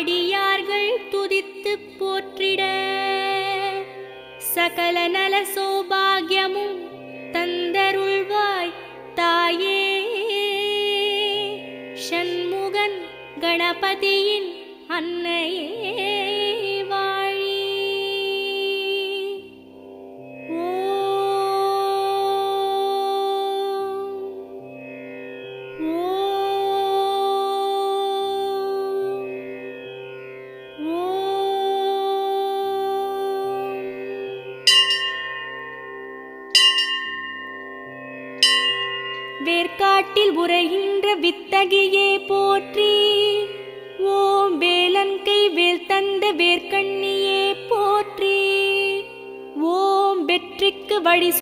அடியார்கள் துதித்து போற்றிட சகல நல சௌபாகியமும் தந்தருள்வாய் தாயே. ஷண்முகன் கணபதியின் அன்னையே வாழி. வேர்க்காட்டில் உரைகின்ற வித்தகியே போற்றி. ஓம் வேலன் கை வேல் தந்த வேர்க்கண்ணியே போற்றி. ஓம் வெற்றிக்கு வழி